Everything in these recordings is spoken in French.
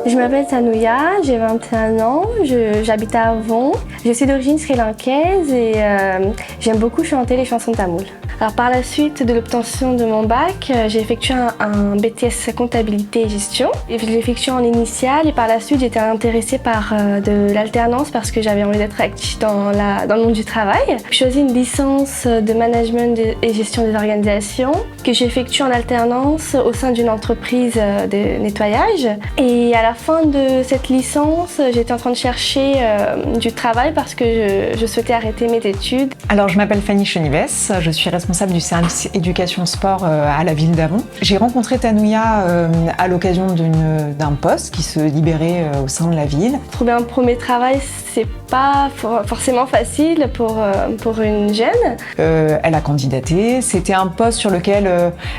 Je m'appelle Tanouya, j'ai 21 ans, j'habite à Avon. Je suis d'origine sri-lankaise et j'aime beaucoup chanter les chansons tamoules. Alors par la suite de l'obtention de mon bac, j'ai effectué un BTS comptabilité et gestion. Je l'ai effectué en initiale et par la suite j'étais intéressée par de l'alternance parce que j'avais envie d'être active dans le monde du travail. J'ai choisi une licence de management et gestion des organisations que j'ai effectuée en alternance au sein d'une entreprise de nettoyage. Et à la fin de cette licence, j'étais en train de chercher du travail parce que je souhaitais arrêter mes études. Alors je m'appelle Fanny Chenives, je suis responsable du service éducation-sport à la ville d'Avon. J'ai rencontré Tanouya à l'occasion d'un poste qui se libérait au sein de la ville. Trouver un premier travail, c'est pas forcément facile pour une jeune. Elle a candidaté, c'était un poste sur lequel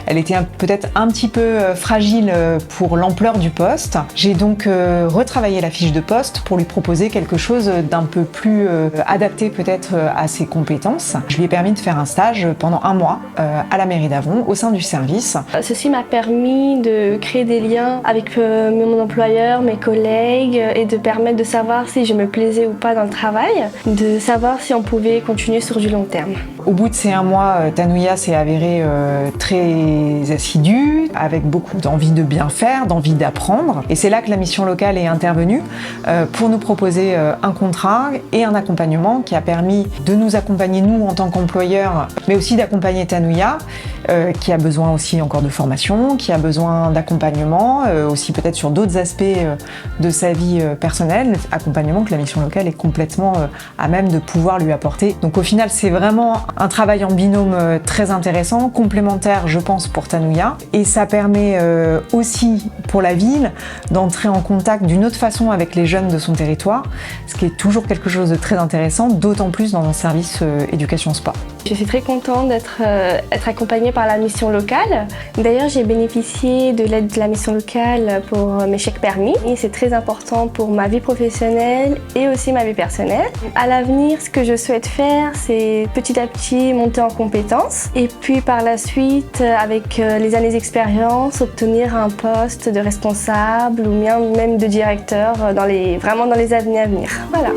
elle était peut-être un petit peu fragile pour l'ampleur du poste. J'ai donc retravaillé la fiche de poste pour lui proposer quelque chose d'un peu plus adapté peut-être à ses compétences. Je lui ai permis de faire un stage pendant 1 mois à la mairie d'Avon au sein du service. Ceci m'a permis de créer des liens avec mon employeur, mes collègues et de permettre de savoir si je me plaisais ou pas dans le travail, de savoir si on pouvait continuer sur du long terme. Au bout de ces 1 mois, Tanouya s'est avérée très assidue, avec beaucoup d'envie de bien faire, d'envie d'apprendre. Et c'est là que la mission locale est intervenue pour nous proposer un contrat et un accompagnement qui a permis de nous accompagner nous en tant qu'employeurs, mais aussi d'accompagner Tanouya, qui a besoin aussi encore de formation, qui a besoin d'accompagnement, aussi peut-être sur d'autres aspects de sa vie personnelle, accompagnement que la mission locale est complètement à même de pouvoir lui apporter. Donc au final, c'est vraiment un travail en binôme très intéressant, complémentaire je pense pour Tanouya, et ça permet aussi pour la ville d'entrer en contact d'une autre façon avec les jeunes de son territoire, ce qui est toujours quelque chose de très intéressant, d'autant plus dans un service éducation sport. Je suis très contente d'être accompagnée par la mission locale. D'ailleurs, j'ai bénéficié de l'aide de la mission locale pour mes chèques permis. Et c'est très important pour ma vie professionnelle et aussi ma vie personnelle. À l'avenir, ce que je souhaite faire, c'est petit à petit monter en compétences. Et puis par la suite, avec les années d'expérience, obtenir un poste de responsable ou bien même de directeur vraiment dans les années à venir. Voilà.